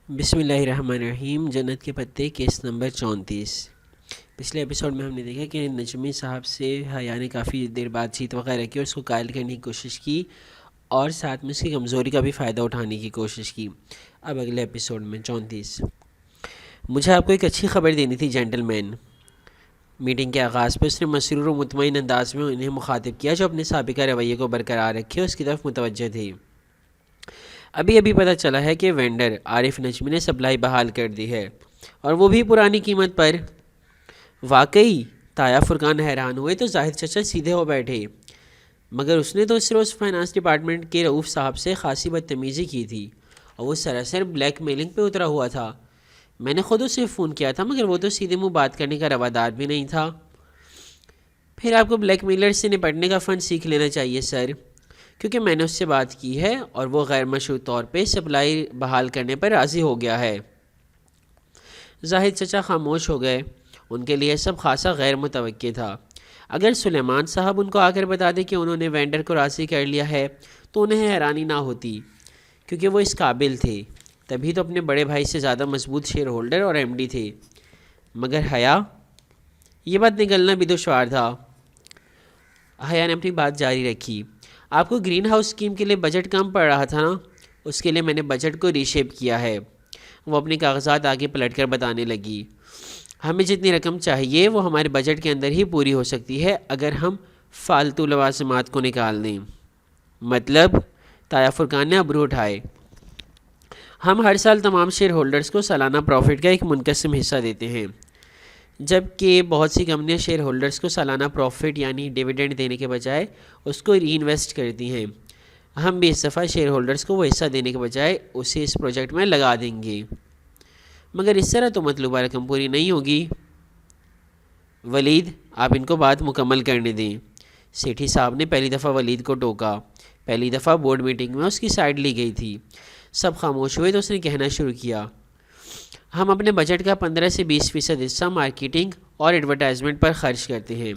بسم اللہ الرحمن الرحیم۔ جنت کے پتے کیس نمبر 34۔ پچھلے ایپیسوڈ میں ہم نے دیکھا کہ نجمی صاحب سے حیا نے کافی دیر بات چیت وغیرہ کی اور اس کو قائل کرنے کی کوشش کی اور ساتھ میں اس کی کمزوری کا بھی فائدہ اٹھانے کی کوشش کی۔ اب اگلے ایپیسوڈ میں 34۔ مجھے آپ کو ایک اچھی خبر دینی تھی جینٹل مین۔ میٹنگ کے آغاز پہ اس نے مسرور و مطمئن انداز میں انہیں مخاطب کیا جو اپنے سابقہ رویے کو برقرار رکھے اس کی طرف متوجہ تھے۔ ابھی پتہ چلا ہے کہ وینڈر عارف نجمی نے سپلائی بحال کر دی ہے اور وہ بھی پرانی قیمت پر۔ واقعی؟ تایا فرقان حیران ہوئے تو زاہد چچا سیدھے ہو بیٹھے۔ مگر اس نے تو اس روز فائنانس ڈپارٹمنٹ کے رؤوف صاحب سے خاصی بدتمیزی کی تھی اور وہ سراسر بلیک میلنگ پہ اترا ہوا تھا۔ میں نے خود اسے فون کیا تھا مگر وہ تو سیدھے منہ بات کرنے کا روادار بھی نہیں تھا۔ پھر آپ کو بلیک میلر سے نپٹنے کا فن سیکھ لینا چاہیے سر، کیونکہ میں نے اس سے بات کی ہے اور وہ غیر مشروط طور پہ سپلائی بحال کرنے پر راضی ہو گیا ہے۔ زاہد چچا خاموش ہو گئے۔ ان کے لیے سب خاصا غیر متوقع تھا۔ اگر سلیمان صاحب ان کو آ کر بتا دے کہ انہوں نے وینڈر کو راضی کر لیا ہے تو انہیں حیرانی نہ ہوتی، کیونکہ وہ اس قابل تھے، تبھی تو اپنے بڑے بھائی سے زیادہ مضبوط شیئر ہولڈر اور ایم ڈی تھے۔ مگر حیا، یہ بات نکلنا بھی دشوار تھا۔ حیا نے اپنی بات جاری رکھی۔ آپ کو گرین ہاؤس اسکیم کے لیے بجٹ کم پڑ رہا تھا نا؟ اس کے لیے میں نے بجٹ کو ری شیپ کیا ہے۔ وہ اپنے کاغذات آگے پلٹ کر بتانے لگی۔ ہمیں جتنی رقم چاہیے وہ ہمارے بجٹ کے اندر ہی پوری ہو سکتی ہے اگر ہم فالتو لوازمات کو نکال دیں۔ مطلب؟ تایا فرقان نے ابرو اٹھائے۔ ہم ہر سال تمام شیئر ہولڈرز کو سالانہ پروفٹ کا ایک منقسم حصہ دیتے ہیں، جبکہ بہت سی کمپنیاں شیئر ہولڈرز کو سالانہ پروفٹ یعنی ڈیویڈنڈ دینے کے بجائے اس کو ری انویسٹ کرتی ہیں۔ ہم بھی اس دفعہ شیئر ہولڈرز کو وہ حصہ دینے کے بجائے اسے اس پروجیکٹ میں لگا دیں گے، مگر اس طرح تو مطلوبہ رقم پوری نہیں ہوگی۔ ولید، آپ ان کو بات مکمل کرنے دیں۔ سیٹھی صاحب نے پہلی دفعہ ولید کو ٹوکا۔ پہلی دفعہ بورڈ میٹنگ میں اس کی سائیڈ لی گئی تھی۔ سب خاموش ہوئے تو اس نے کہنا شروع کیا۔ ہم اپنے بجٹ کا 15 سے 20% حصہ مارکیٹنگ اور ایڈورٹائزمنٹ پر خرچ کرتے ہیں۔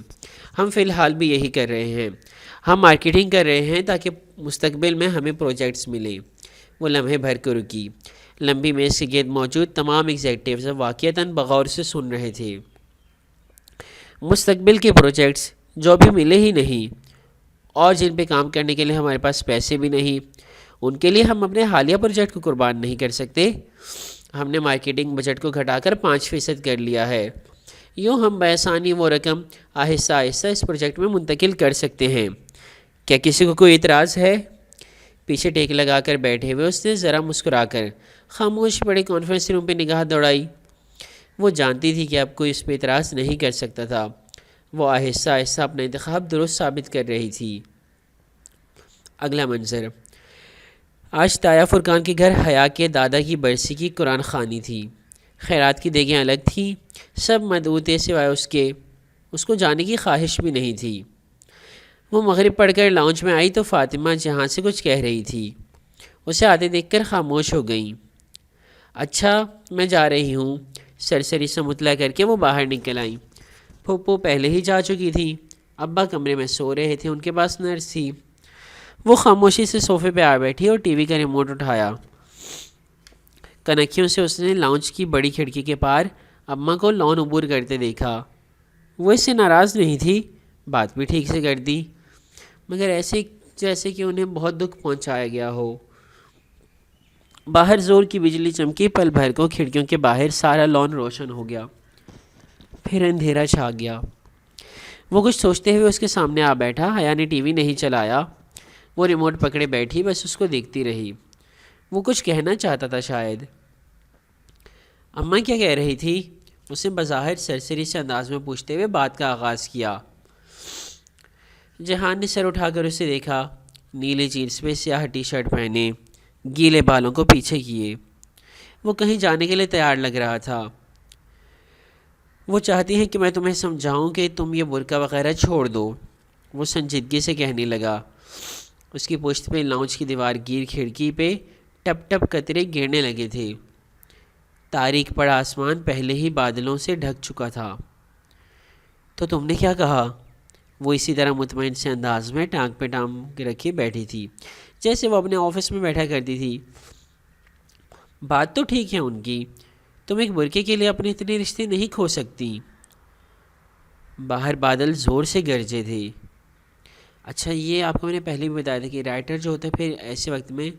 ہم فی الحال بھی یہی کر رہے ہیں۔ ہم مارکیٹنگ کر رہے ہیں تاکہ مستقبل میں ہمیں پروجیکٹس ملیں۔ وہ لمحے بھر کو رکی۔ لمبی میز کے گرد موجود تمام ایگزیکٹیوز واقعتاً بغور سے سن رہے تھے۔ مستقبل کے پروجیکٹس جو ابھی ملے ہی نہیں اور جن پہ کام کرنے کے لیے ہمارے پاس پیسے بھی نہیں، ان کے لیے ہم اپنے حالیہ پروجیکٹ کو قربان نہیں کر سکتے۔ ہم نے مارکیٹنگ بجٹ کو گھٹا کر 5% کر لیا ہے۔ یوں ہم بآسانی وہ رقم آہستہ آہستہ اس پروجیکٹ میں منتقل کر سکتے ہیں۔ کیا کسی کو کوئی اعتراض ہے؟ پیچھے ٹیک لگا کر بیٹھے ہوئے اس نے ذرا مسکرا کر خاموش بڑے کانفرنس روم پہ نگاہ دوڑائی۔ وہ جانتی تھی کہ اب کوئی اس پہ اعتراض نہیں کر سکتا تھا۔ وہ آہستہ آہستہ اپنا انتخاب درست ثابت کر رہی تھی۔ اگلا منظر۔ آج تایا فرقان کے گھر حیا کے دادا کی برسی کی قرآن خوانی تھی۔ خیرات کی دیگیں الگ تھیں۔ سب مدعو تھے سوائے اس کو جانے کی خواہش بھی نہیں تھی۔ وہ مغرب پڑھ کر لاؤنج میں آئی تو فاطمہ جہاں سے کچھ کہہ رہی تھی۔ اسے آتے دیکھ کر خاموش ہو گئیں۔ اچھا، میں جا رہی ہوں، سرسری سے مطلع کر کے وہ باہر نکل آئیں۔ پھوپھو پہلے ہی جا چکی تھی۔ ابا کمرے میں سو رہے تھے، ان کے پاس نرس تھی۔ وہ خاموشی سے صوفے پہ آ بیٹھی اور ٹی وی کا ریموٹ اٹھایا۔ کنکھیوں سے اس نے لاؤنج کی بڑی کھڑکی کے پار اماں کو لان عبور کرتے دیکھا۔ وہ اس سے ناراض نہیں تھی، بات بھی ٹھیک سے کر دی، مگر ایسے جیسے کہ انہیں بہت دکھ پہنچایا گیا ہو۔ باہر زور کی بجلی چمکی، پل بھر کو کھڑکیوں کے باہر سارا لان روشن ہو گیا، پھر اندھیرا چھا گیا۔ وہ کچھ سوچتے ہوئے اس کے سامنے آ بیٹھا۔ حیا نے ٹی وی نہیں چلایا، وہ ریموٹ پکڑے بیٹھی، بس اس کو دیکھتی رہی۔ وہ کچھ کہنا چاہتا تھا شاید۔ اماں کیا کہہ رہی تھی؟ اس نے بظاہر سرسری سے انداز میں پوچھتے ہوئے بات کا آغاز کیا۔ جہان نے سر اٹھا کر اسے دیکھا۔ نیلے جینس پہ سیاہ ٹی شرٹ پہنے، گیلے بالوں کو پیچھے کیے، وہ کہیں جانے کے لیے تیار لگ رہا تھا۔ وہ چاہتی ہیں کہ میں تمہیں سمجھاؤں کہ تم یہ برقع وغیرہ چھوڑ دو، وہ سنجیدگی سے کہنے لگا۔ اس کی پشت پہ لاؤنج کی دیوار گیر کھڑکی پہ ٹپ ٹپ قطرے گرنے لگے تھے۔ تاریک پڑا آسمان پہلے ہی بادلوں سے ڈھک چکا تھا۔ تو تم نے کیا کہا؟ وہ اسی طرح مطمئن سے انداز میں ٹانگ پہ ٹانگ رکھے بیٹھی تھی جیسے وہ اپنے آفس میں بیٹھا کرتی تھی۔ بات تو ٹھیک ہے ان کی، تم ایک برقعے کے لیے اپنے اتنے رشتے نہیں کھو سکتی۔ باہر بادل زور سے گرجے تھے۔ اچھا، یہ آپ کو میں نے پہلے بھی بتایا تھا کہ رائٹر جو ہوتا ہے پھر ایسے وقت میں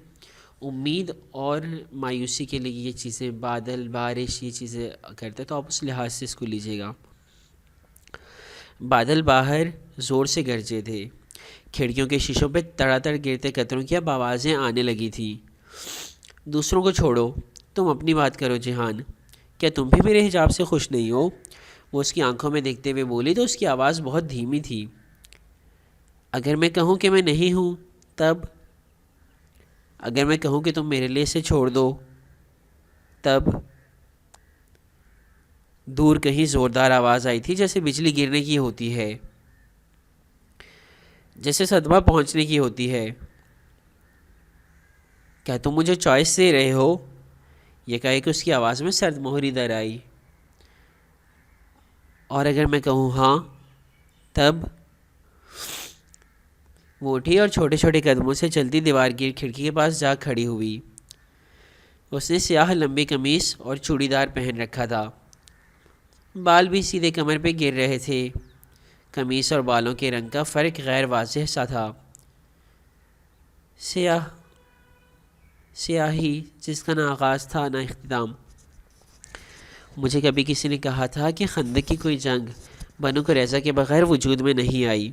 امید اور مایوسی کے لیے یہ چیزیں، بادل، بارش، یہ چیزیں کرتا ہے، تو آپ اس لحاظ سے اس کو لیجیے گا۔ بادل باہر زور سے گرجے تھے، کھڑکیوں کے شیشوں پہ تڑا تڑ گرتے قطروں کی اب آوازیں آنے لگی تھیں۔ دوسروں کو چھوڑو، تم اپنی بات کرو جہان، کیا تم بھی میرے حجاب سے خوش نہیں ہو؟ وہ اس کی آنکھوں میں دیکھتے ہوئے بولی تو اس کی آواز بہت دھیمی تھی۔ اگر میں کہوں کہ میں نہیں ہوں تب؟ اگر میں کہوں کہ تم میرے لیے اسے چھوڑ دو تب؟ دور کہیں زوردار آواز آئی تھی، جیسے بجلی گرنے کی ہوتی ہے، جیسے صدمہ پہنچنے کی ہوتی ہے۔ کیا تم مجھے چوائس دے رہے ہو؟ یہ کہے کہ اس کی آواز میں سرد مہری در آئی۔ اور اگر میں کہوں ہاں تب؟ وہ اٹھی اور چھوٹے چھوٹے قدموں سے چلتی دیوار کی کھڑکی کے پاس جا کھڑی ہوئی۔ اس نے سیاہ لمبی قمیص اور چوڑی دار پہن رکھا تھا، بال بھی سیدھے کمر پہ گر رہے تھے۔ قمیص اور بالوں کے رنگ کا فرق غیر واضح سا تھا، سیاہی جس کا نہ آغاز تھا نہ اختتام۔ مجھے کبھی کسی نے کہا تھا کہ خندق کی کوئی جنگ بنو قریظہ کے بغیر وجود میں نہیں آئی،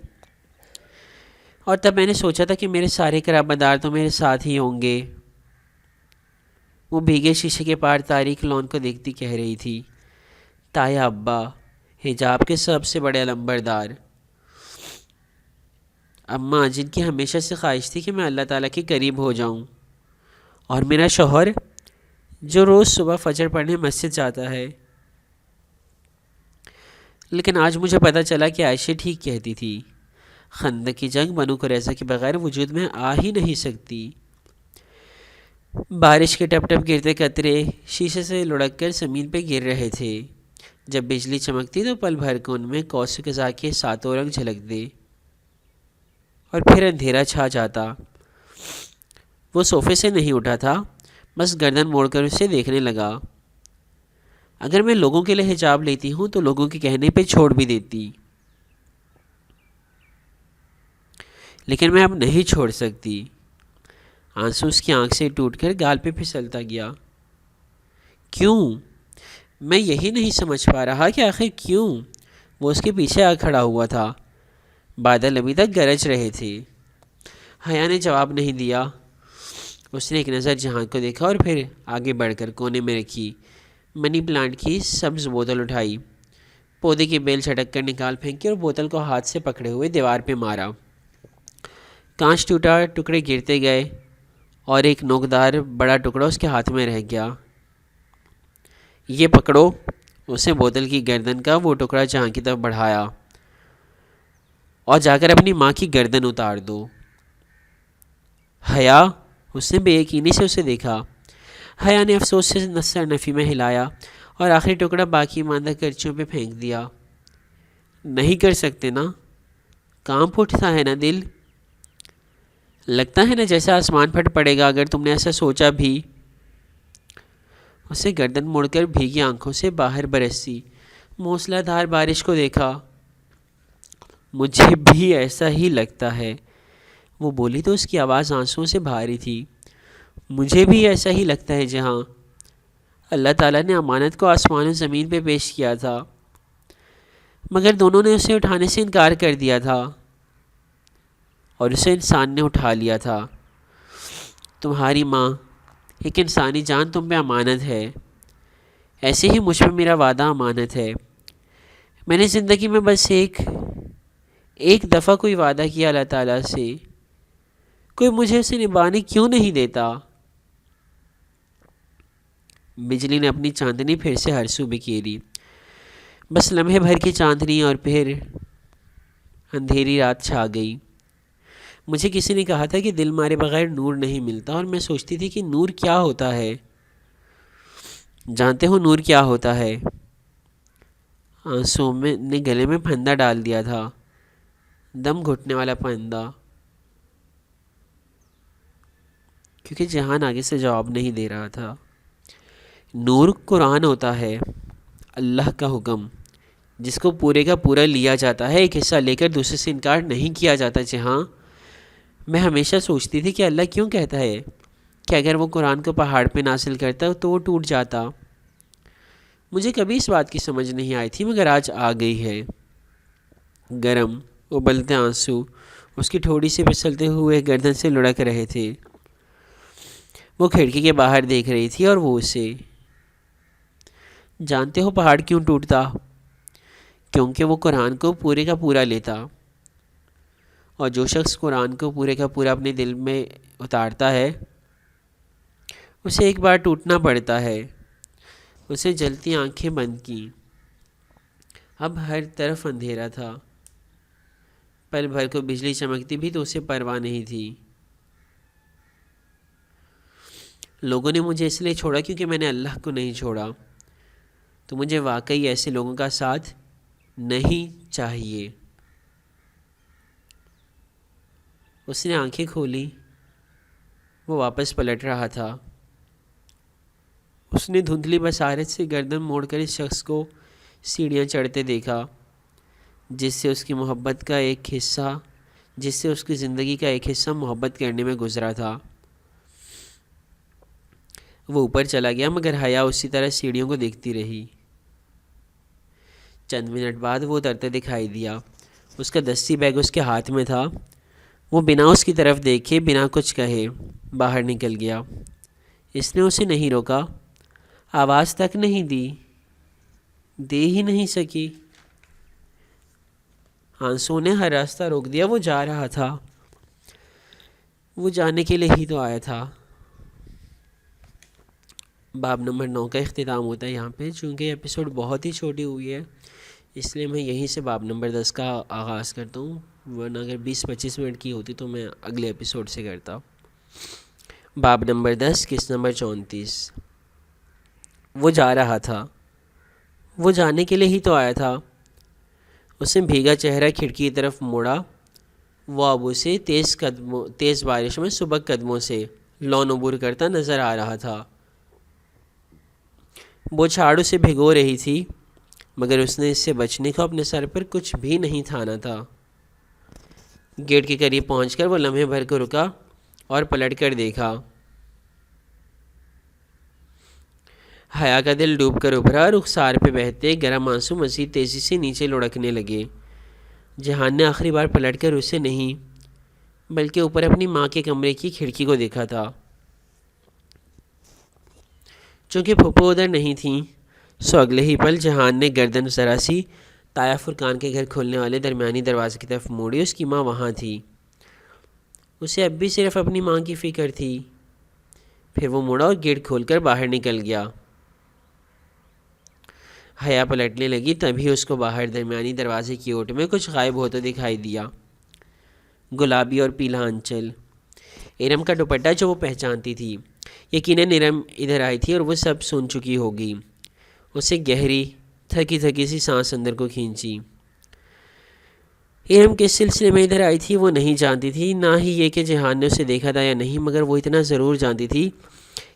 اور تب میں نے سوچا تھا کہ میرے سارے قرابہ دار تو میرے ساتھ ہی ہوں گے۔ وہ بھیگے شیشے کے پار تاریک لون کو دیکھتی کہہ رہی تھی، تایا ابا، حجاب کے سب سے بڑے علمبردار، اماں جن کی ہمیشہ سے خواہش تھی کہ میں اللہ تعالیٰ کے قریب ہو جاؤں، اور میرا شوہر جو روز صبح فجر پڑھنے مسجد جاتا ہے۔ لیکن آج مجھے پتہ چلا کہ عائشہ ٹھیک کہتی تھی، خندق کی جنگ بنو قریظہ کے بغیر وجود میں آ ہی نہیں سکتی۔ بارش کے ٹپ ٹپ گرتے قطرے شیشے سے لڑک کر زمین پہ گر رہے تھے۔ جب بجلی چمکتی تو پل بھر کو ان میں قوس قزح کے ساتوں رنگ جھلک دے اور پھر اندھیرا چھا جاتا۔ وہ صوفے سے نہیں اٹھا تھا، بس گردن موڑ کر اسے دیکھنے لگا۔ اگر میں لوگوں کے لیے حجاب لیتی ہوں تو لوگوں کے کہنے پہ چھوڑ بھی دیتی، لیکن میں اب نہیں چھوڑ سکتی۔ آنسو اس کی آنکھ سے ٹوٹ کر گال پہ پھسلتا گیا۔ کیوں؟ میں یہی نہیں سمجھ پا رہا کہ آخر کیوں؟ وہ اس کے پیچھے آ کھڑا ہوا تھا۔ بادل ابھی تک گرج رہے تھے۔ حیا نے جواب نہیں دیا۔ اس نے ایک نظر جہان کو دیکھا اور پھر آگے بڑھ کر کونے میں رکھی منی پلانٹ کی سبز بوتل اٹھائی، پودے کی بیل چھٹک کر نکال پھینکی اور بوتل کو ہاتھ سے پکڑے ہوئے دیوار پہ مارا۔ کانچ ٹوٹا، ٹکڑے گرتے گئے اور ایک نوکدار بڑا ٹکڑا اس کے ہاتھ میں رہ گیا۔ یہ پکڑو۔ اسے بوتل کی گردن کا وہ ٹکڑا جہاں کی طرف بڑھایا، اور جا کر اپنی ماں کی گردن اتار دو۔ حیا، اس نے بے یقینی سے اسے دیکھا۔ حیا نے افسوس سے سر نفی میں ہلایا اور آخری ٹکڑا باقی ماندہ کرچیوں پہ پھینک دیا۔ نہیں کر سکتے نا؟ کانپ اٹھتا ہے نا دل؟ لگتا ہے نا جیسے آسمان پھٹ پڑے گا اگر تم نے ایسا سوچا بھی۔ اسے گردن موڑ کر بھیگی آنکھوں سے باہر برسی موسلا دھار بارش کو دیکھا۔ مجھے بھی ایسا ہی لگتا ہے، وہ بولی تو اس کی آواز آنسوؤں سے بھاری تھی۔ مجھے بھی ایسا ہی لگتا ہے جہاں اللہ تعالیٰ نے امانت کو آسمان و زمین پہ پیش کیا تھا، مگر دونوں نے اسے اٹھانے سے انکار کر دیا تھا، اور اسے انسان نے اٹھا لیا تھا۔ تمہاری ماں، ایک انسانی جان تم پہ امانت ہے، ایسے ہی مجھ پہ میرا وعدہ امانت ہے۔ میں نے زندگی میں بس ایک دفعہ کوئی وعدہ کیا اللہ تعالیٰ سے، کوئی مجھے اسے نبھانے کیوں نہیں دیتا؟ بجلی نے اپنی چاندنی پھر سے ہر سو بکھیری، بس لمحے بھر کی چاندنی اور پھر اندھیری رات چھا گئی۔ مجھے کسی نے کہا تھا کہ دل مارے بغیر نور نہیں ملتا، اور میں سوچتی تھی کہ نور کیا ہوتا ہے؟ جانتے ہو نور کیا ہوتا ہے؟ آنسو نے گلے میں پھندا ڈال دیا تھا، دم گھٹنے والا پھندا، کیونکہ جہان آگے سے جواب نہیں دے رہا تھا۔ نور قرآن ہوتا ہے، اللہ کا حکم، جس کو پورے کا پورا لیا جاتا ہے، ایک حصہ لے کر دوسرے سے انکار نہیں کیا جاتا۔ جی ہاں، میں ہمیشہ سوچتی تھی کہ اللہ کیوں کہتا ہے کہ اگر وہ قرآن کو پہاڑ پہ نازل کرتا تو وہ ٹوٹ جاتا۔ مجھے کبھی اس بات کی سمجھ نہیں آئی تھی، مگر آج آ گئی ہے۔ گرم ابلتے آنسو اس کی تھوڑی سی پھسلتے ہوئے گردن سے لڑک رہے تھے۔ وہ کھڑکی کے باہر دیکھ رہی تھی اور وہ اسے، جانتے ہو پہاڑ کیوں ٹوٹتا؟ کیونکہ وہ قرآن کو پورے کا پورا لیتا، اور جو شخص قرآن کو پورے کا پورا اپنے دل میں اتارتا ہے اسے ایک بار ٹوٹنا پڑتا ہے۔ اسے جلتی آنکھیں بند کیں۔ اب ہر طرف اندھیرا تھا، پل بھر کو بجلی چمکتی بھی تو اسے پرواہ نہیں تھی۔ لوگوں نے مجھے اس لیے چھوڑا کیونکہ میں نے اللہ کو نہیں چھوڑا، تو مجھے واقعی ایسے لوگوں کا ساتھ نہیں چاہیے۔ اس نے آنکھیں کھولی، وہ واپس پلٹ رہا تھا۔ اس نے دھندلی بصارت سے گردن موڑ کر اس شخص کو سیڑھیاں چڑھتے دیکھا، جس سے اس کی زندگی کا ایک حصہ محبت کرنے میں گزرا تھا۔ وہ اوپر چلا گیا مگر حیا اسی طرح سیڑھیوں کو دیکھتی رہی۔ چند منٹ بعد وہ اترتا دکھائی دیا۔ اس کا دستی بیگ اس کے ہاتھ میں تھا۔ وہ بنا اس کی طرف دیکھے، بنا کچھ کہے باہر نکل گیا۔ اس نے اسے نہیں روکا، آواز تک نہیں دی، دے ہی نہیں سکی۔ آنسو نے ہر راستہ روک دیا۔ وہ جا رہا تھا، وہ جانے کے لیے ہی تو آیا تھا۔ باب نمبر 9 کا اختتام ہوتا ہے یہاں پہ۔ چونکہ یہ ایپیسوڈ بہت ہی چھوٹی ہوئی ہے اس لیے میں یہیں سے باب نمبر 10 کا آغاز کرتا ہوں، ورنہ اگر 20-25 منٹ کی ہوتی تو میں اگلے ایپیسوڈ سے کرتا۔ باب نمبر 10 قسط نمبر 34۔ وہ جا رہا تھا، وہ جانے کے لیے ہی تو آیا تھا۔ اس نے بھیگا چہرہ کھڑکی کی طرف موڑا۔ وہ اب اسے تیز بارش میں سبک قدموں سے لون عبور کرتا نظر آ رہا تھا۔ وہ جھاڑو سے بھگو رہی تھی مگر اس نے اس سے بچنے کو اپنے سر پر کچھ بھی نہیں تھانا تھا۔ گیٹ کے قریب پہنچ کر وہ لمحے بھر کو رکا اور پلٹ کر دیکھا۔ حیا کا دل ڈوب کر ابھرا، رخسار پہ بہتے گرم آنسو مزید تیزی سے نیچے لڑکنے لگے۔ جہان نے آخری بار پلٹ کر اسے نہیں بلکہ اوپر اپنی ماں کے کمرے کی کھڑکی کو دیکھا تھا۔ چونکہ پھپھو ادھر نہیں تھیں سو اگلے ہی پل جہان نے گردن ذرا سی تایا فرقان کے گھر کھولنے والے درمیانی دروازے کی طرف موڑی۔ اس کی ماں وہاں تھی۔ اسے اب بھی صرف اپنی ماں کی فکر تھی۔ پھر وہ مڑا اور گیٹ کھول کر باہر نکل گیا۔ حیا پلٹنے لگی، تبھی اس کو باہر درمیانی دروازے کی اوٹ میں کچھ غائب ہوتا دکھائی دیا۔ گلابی اور پیلا انچل، ارم کا دوپٹہ جو وہ پہچانتی تھی۔ یقیناً ارم ادھر آئی تھی اور وہ سب سن چکی ہوگی۔ اسے گہری تھکی تھکی سی سانس اندر کو کھینچی۔ ارم کس سلسلے میں ادھر آئی تھی وہ نہیں جانتی تھی، نہ ہی یہ کہ جہان نے اسے دیکھا تھا یا نہیں، مگر وہ اتنا ضرور جانتی تھی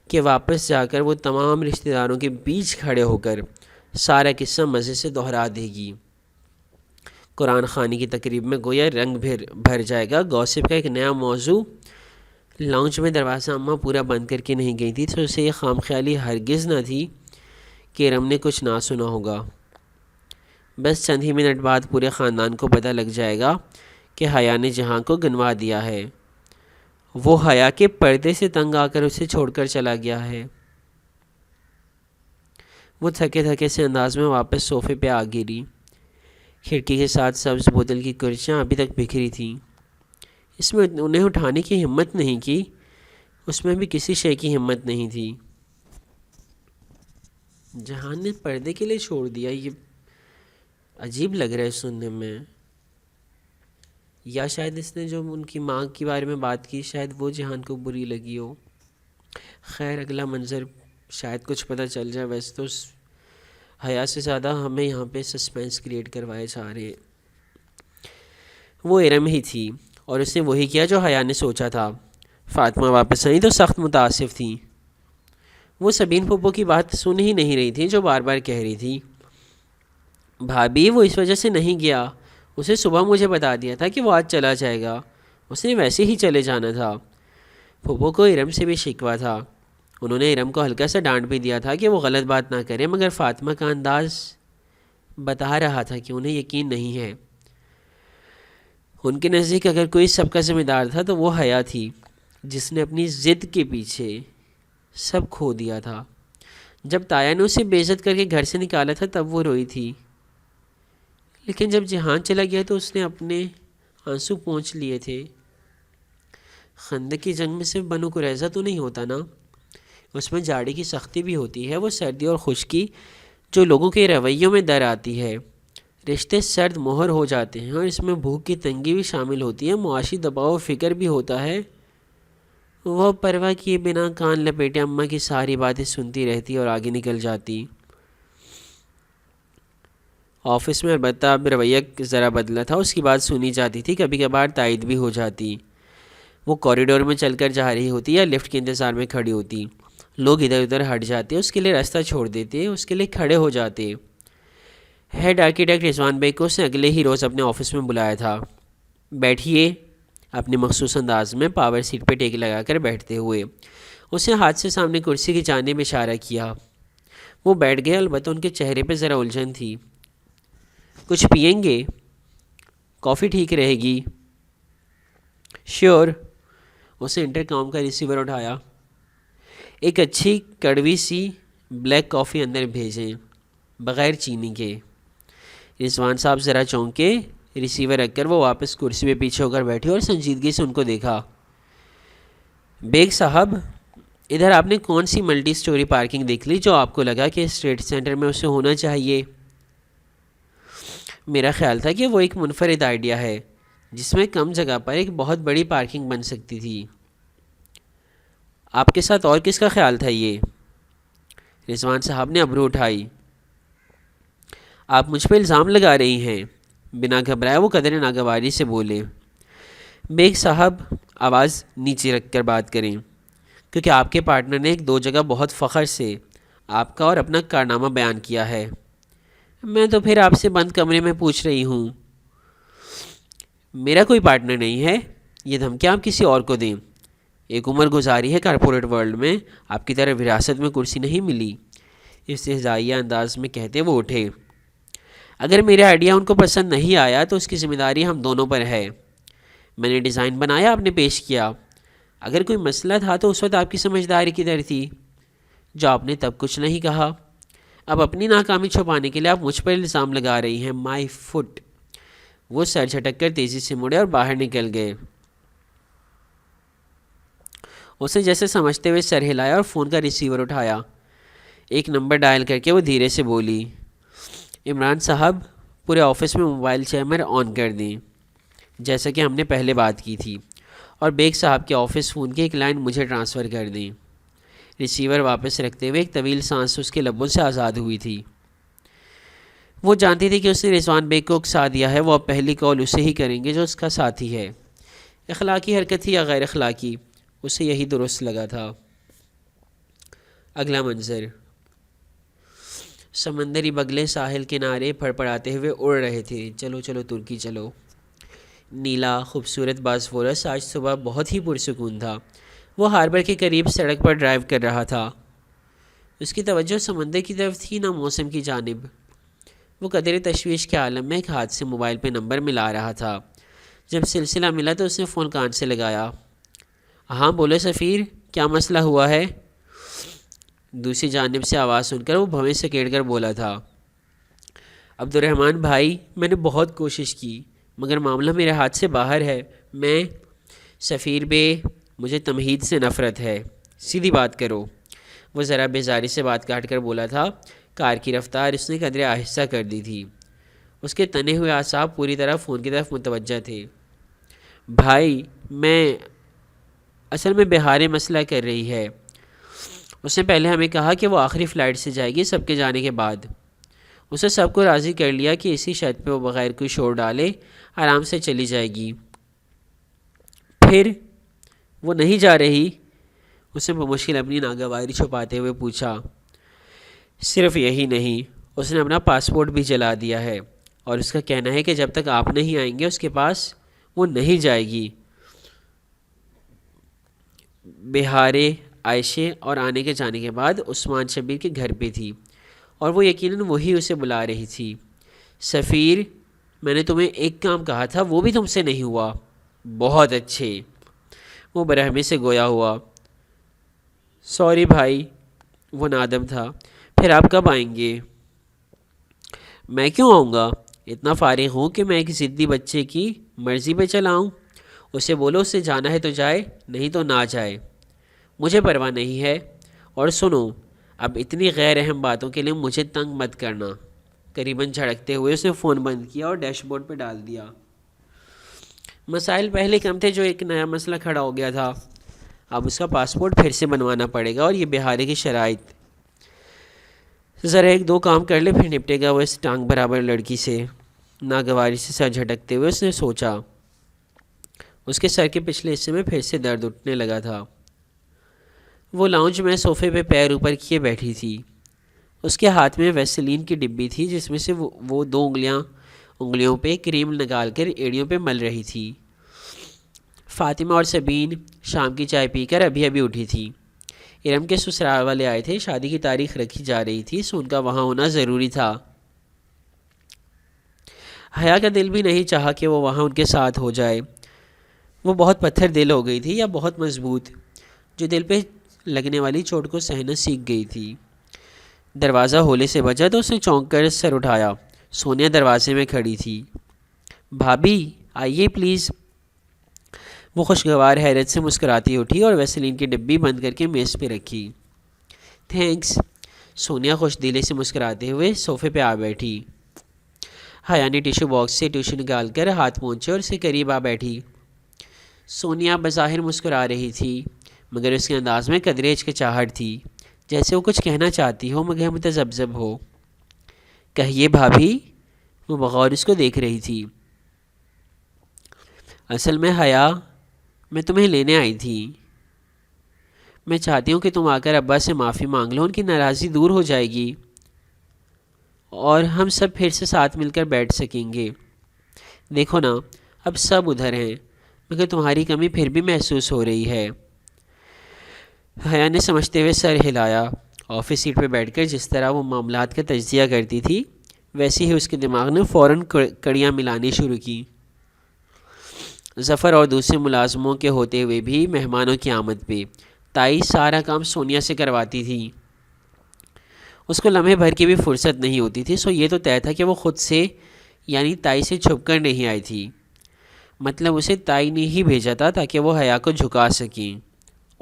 کہ واپس جا کر وہ تمام رشتہ داروں کے بیچ کھڑے ہو کر سارا قصہ مزے سے دہرا دے گی۔ قرآن خوانی کی تقریب میں گویا رنگ بھر جائے گا۔ گوسپ کا ایک نیا موضوع۔ لاؤنج میں دروازہ اماں پورا بند کر کے نہیں گئی تھی تو اسے یہ خام خیالی ہرگز نہ تھی کہ ارم نے کچھ نہ سنا ہوگا۔ بس چند ہی منٹ بعد پورے خاندان کو پتہ لگ جائے گا کہ حیا نے جہاں کو گنوا دیا ہے۔ وہ حیا کے پردے سے تنگ آ کر اسے چھوڑ کر چلا گیا ہے۔ وہ تھکے تھکے سے انداز میں واپس صوفے پہ آ گری۔ کھڑکی کے ساتھ سبز بوتل کی کرسیاں ابھی تک بکھری تھیں۔ اس میں انہیں اٹھانے کی ہمت نہیں کی، اس میں بھی کسی شے کی ہمت نہیں تھی۔ جہان نے پردے کے لیے چھوڑ دیا، یہ عجیب لگ رہا ہے سننے میں۔ یا شاید اس نے جو ان کی ماں کے بارے میں بات کی شاید وہ جہان کو بری لگی ہو۔ خیر اگلا منظر شاید کچھ پتہ چل جائے۔ ویسے تو حیا سے زیادہ ہمیں یہاں پہ سسپینس کریٹ کروائے جا رہے۔ وہ ارم ہی تھی اور اس نے وہی کیا جو حیا نے سوچا تھا۔ فاطمہ واپس آئیں تو سخت متاسف تھیں۔ وہ سبین پھپھو کی بات سن ہی نہیں رہی تھی جو بار بار کہہ رہی تھی، بھابھی وہ اس وجہ سے نہیں گیا، اسے صبح مجھے بتا دیا تھا کہ وہ آج چلا جائے گا، اس نے ویسے ہی چلے جانا تھا۔ پھپھو کو ارم سے بھی شکوہ تھا، انہوں نے ارم کو ہلکا سا ڈانٹ بھی دیا تھا کہ وہ غلط بات نہ کرے، مگر فاطمہ کا انداز بتا رہا تھا کہ انہیں یقین نہیں ہے۔ ان کے نزدیک اگر کوئی سب کا ذمہ دار تھا تو وہ حیا تھی، جس نے اپنی ضد کے پیچھے سب کھو دیا تھا۔ جب تایا نے اسے بے عزت کر کے گھر سے نکالا تھا تب وہ روئی تھی، لیکن جب جہان چلا گیا تو اس نے اپنے آنسو پونچھ لیے تھے۔ خندق کی جنگ میں صرف بنو قریظہ تو نہیں ہوتا نا، اس میں جاڑی کی سختی بھی ہوتی ہے، وہ سردی اور خشکی جو لوگوں کے رویوں میں در آتی ہے، رشتے سرد مہر ہو جاتے ہیں، اور اس میں بھوک کی تنگی بھی شامل ہوتی ہے، معاشی دباؤ و فکر بھی ہوتا ہے۔ وہ پرواہ کیے بنا کان لپیٹے اماں کی ساری باتیں سنتی رہتی اور آگے نکل جاتی۔ آفس میں البتہ اب رویہ ذرا بدلا تھا، اس کی بات سنی جاتی تھی، کبھی کبھار تائید بھی ہو جاتی۔ وہ کوریڈور میں چل کر جا رہی ہوتی یا لفٹ کے انتظار میں کھڑی ہوتی، لوگ ادھر ادھر ہٹ جاتے، اس کے لیے راستہ چھوڑ دیتے، اس کے لیے کھڑے ہو جاتے۔ ہیڈ آرکیٹیکٹ رضوان بیگ کو اس نے اگلے ہی روز اپنے آفس میں بلایا تھا۔ بیٹھیے، اپنے مخصوص انداز میں پاور سیٹ پہ ٹیک لگا کر بیٹھتے ہوئے اس نے ہاتھ سے سامنے کرسی کی جانب اشارہ کیا۔ وہ بیٹھ گئے، البتہ ان کے چہرے پہ ذرا الجھن تھی۔ کچھ پئیں گے؟ کافی ٹھیک رہے گی؟ شیور۔ اس نے انٹر کام کا ریسیور اٹھایا۔ ایک اچھی کڑوی سی بلیک کافی اندر بھیجیں، بغیر چینی کے۔ رضوان صاحب ذرا چونکے، ریسیور رکھ کر وہ واپس کرسی پہ پیچھے ہو کر بیٹھی اور سنجیدگی سے ان کو دیکھا۔ بیگ صاحب، ادھر آپ نے کون سی ملٹی سٹوری پارکنگ دیکھ لی جو آپ کو لگا کہ اسٹریٹ سینٹر میں اسے ہونا چاہیے؟ میرا خیال تھا کہ وہ ایک منفرد آئیڈیا ہے جس میں کم جگہ پر ایک بہت بڑی پارکنگ بن سکتی تھی۔ آپ کے ساتھ اور کس کا خیال تھا یہ؟ رضوان صاحب نے ابرو اٹھائی۔ آپ مجھ پہ الزام لگا رہی ہیں؟ بنا گھبرائے وہ قدر ناگواری سے بولے۔ بیگ صاحب، آواز نیچے رکھ کر بات کریں، کیونکہ آپ کے پارٹنر نے ایک دو جگہ بہت فخر سے آپ کا اور اپنا کارنامہ بیان کیا ہے۔ میں تو پھر آپ سے بند کمرے میں پوچھ رہی ہوں۔ میرا کوئی پارٹنر نہیں ہے، یہ دھمکیاں آپ کسی اور کو دیں۔ ایک عمر گزاری ہے کارپوریٹ ورلڈ میں، آپ کی طرح وراثت میں کرسی نہیں ملی، استہزائیہ انداز میں کہتے وہ اٹھے۔ اگر میرا آئیڈیا ان کو پسند نہیں آیا تو اس کی ذمہ داری ہم دونوں پر ہے۔ میں نے ڈیزائن بنایا، آپ نے پیش کیا، اگر کوئی مسئلہ تھا تو اس وقت آپ کی سمجھداری کدھر تھی جو آپ نے تب کچھ نہیں کہا؟ اب اپنی ناکامی چھپانے کے لیے آپ مجھ پر الزام لگا رہی ہیں۔ مائی فٹ۔ وہ سر جھٹک کر تیزی سے مڑے اور باہر نکل گئے۔ اسے جیسے سمجھتے ہوئے سر ہلایا اور فون کا ریسیور اٹھایا۔ ایک نمبر ڈائل کر کے وہ دھیرے سے بولی، عمران صاحب، پورے آفس میں موبائل چیمر آن کر دیں جیسا کہ ہم نے پہلے بات کی تھی، اور بیگ صاحب کے آفس فون کی ایک لائن مجھے ٹرانسفر کر دیں۔ ریسیور واپس رکھتے ہوئے ایک طویل سانس اس کے لبوں سے آزاد ہوئی تھی۔ وہ جانتی تھی کہ اس نے رضوان بیگ کو اکسا دیا ہے، وہ اب پہلی کال اسے ہی کریں گے جو اس کا ساتھی ہے۔ اخلاقی حرکت تھی یا غیر اخلاقی، اسے یہی درست لگا تھا۔ اگلا منظر، سمندری بگلے ساحل کنارے پھڑپڑاتے ہوئے اڑ رہے تھے۔ چلو چلو ترکی چلو۔ نیلا خوبصورت باسفورس آج صبح بہت ہی پرسکون تھا۔ وہ ہاربر کے قریب سڑک پر ڈرائیو کر رہا تھا، اس کی توجہ سمندر کی طرف تھی نہ موسم کی جانب۔ وہ قدر تشویش کے عالم میں ایک ہاتھ سے موبائل پہ نمبر ملا رہا تھا۔ جب سلسلہ ملا تو اس نے فون کان سے لگایا۔ ہاں بولو سفیر، کیا مسئلہ ہوا ہے؟ دوسری جانب سے آواز سن کر وہ بھویں سے کیڑ کر بولا تھا، عبد الرحمن بھائی، میں نے بہت کوشش کی مگر معاملہ میرے ہاتھ سے باہر ہے۔ میں سفیر بے، مجھے تمہید سے نفرت ہے، سیدھی بات کرو۔ وہ ذرا بیزاری سے بات کاٹ کر بولا تھا۔ کار کی رفتار اس نے قدرے آہستہ کر دی تھی، اس کے تنے ہوئے اعصاب پوری طرح فون کی طرف متوجہ تھے۔ بھائی، میں اصل میں بہارے مسئلہ کر رہی ہے۔ اس نے پہلے ہمیں کہا کہ وہ آخری فلائٹ سے جائے گی سب کے جانے کے بعد۔ اسے سب کو راضی کر لیا کہ اسی شرط پہ وہ بغیر کوئی شور ڈالے آرام سے چلی جائے گی۔ پھر وہ نہیں جا رہی؟ اس نے بمشکل اپنی ناگواری چھپاتے ہوئے پوچھا۔ صرف یہی نہیں، اس نے اپنا پاسپورٹ بھی جلا دیا ہے، اور اس کا کہنا ہے کہ جب تک آپ نہیں آئیں گے اس کے پاس وہ نہیں جائے گی۔ بہارے عائشہ اور آنے کے جانے کے بعد عثمان شبیر کے گھر پہ تھی، اور وہ یقیناً وہی اسے بلا رہی تھی۔ سفیر، میں نے تمہیں ایک کام کہا تھا، وہ بھی تم سے نہیں ہوا۔ بہت اچھے، وہ برہمی سے گویا ہوا۔ سوری بھائی، وہ نادم تھا۔ پھر آپ کب آئیں گے؟ میں کیوں آؤں گا؟ اتنا فارغ ہوں کہ میں ایک ضدی بچے کی مرضی پہ چلاؤں؟ اسے بولو اسے جانا ہے تو جائے، نہیں تو نہ جائے، مجھے پرواہ نہیں ہے۔ اور سنو، اب اتنی غیر اہم باتوں کے لیے مجھے تنگ مت کرنا۔ قریباً جھڑکتے ہوئے اس نے فون بند کیا اور ڈیش بورڈ پہ ڈال دیا۔ مسائل پہلے کم تھے، جو ایک نیا مسئلہ کھڑا ہو گیا تھا۔ اب اس کا پاسپورٹ پھر سے بنوانا پڑے گا، اور یہ بہارے کی شرائط۔ ذرا ایک دو کام کر لے، پھر نپٹے گا وہ اس ٹانگ برابر لڑکی سے۔ ناگواری سے سر جھٹکتے ہوئے اس نے سوچا۔ اس کے سر کے پچھلے حصے میں پھر سے درد اٹھنے لگا تھا۔ وہ لاؤنج میں صوفے پہ پیر اوپر کیے بیٹھی تھی۔ اس کے ہاتھ میں ویسلین کی ڈبی تھی، جس میں سے وہ دو انگلیوں پہ کریم نکال کر ایڑیوں پہ مل رہی تھی۔ فاطمہ اور سبین شام کی چائے پی کر ابھی ابھی اٹھی تھی۔ ارم کے سسرال والے آئے تھے، شادی کی تاریخ رکھی جا رہی تھی، سو ان کا وہاں ہونا ضروری تھا۔ حیا کا دل بھی نہیں چاہا کہ وہ وہاں ان کے ساتھ ہو جائے۔ وہ بہت پتھر دل ہو گئی تھی، یا بہت مضبوط، جو دل پہ لگنے والی چوٹ کو سہنا سیکھ گئی تھی۔ دروازہ ہولے سے بجا تو اس نے چونک کر سر اٹھایا۔ سونیا دروازے میں کھڑی تھی۔ بھابی آئیے پلیز۔ وہ خوشگوار حیرت سے مسکراتی اٹھی اور ویسلین کی ڈبی بند کر کے میز پہ رکھی۔ تھینکس، سونیا خوش دلی سے مسکراتے ہوئے صوفے پہ آ بیٹھی۔ حیا نے ٹیشو باکس سے ٹیشو نکال کر ہاتھ پہنچے اور اسے قریب آ بیٹھی۔ سونیا بظاہر مسکرا رہی تھی، مگر اس کے انداز میں قدرے ہچکچاہٹ تھی، جیسے وہ کچھ کہنا چاہتی ہو مگر متذبذب ہو۔ کہیے بھابھی، وہ بغور اس کو دیکھ رہی تھی۔ اصل میں حیا، میں تمہیں لینے آئی تھی۔ میں چاہتی ہوں کہ تم آ کر ابا سے معافی مانگ لو، ان کی ناراضی دور ہو جائے گی اور ہم سب پھر سے ساتھ مل کر بیٹھ سکیں گے۔ دیکھو نا، اب سب ادھر ہیں، مگر تمہاری کمی پھر بھی محسوس ہو رہی ہے۔ حیا نے سمجھتے ہوئے سر ہلایا۔ آفس سیٹ پہ بیٹھ کر جس طرح وہ معاملات کا تجزیہ کرتی تھی، ویسے ہی اس کے دماغ نے فوراً کڑیاں ملانی شروع کی۔ ظفر اور دوسرے ملازموں کے ہوتے ہوئے بھی مہمانوں کی آمد پہ تائی سارا کام سونیا سے کرواتی تھی۔ اس کو لمحے بھر کی بھی فرصت نہیں ہوتی تھی، سو یہ تو طے تھا کہ وہ خود سے یعنی تائی سے چھپ کر نہیں آئی تھی۔ مطلب اسے تائی نے ہی بھیجا تھا تاکہ وہ حیا کو جھکا سکیں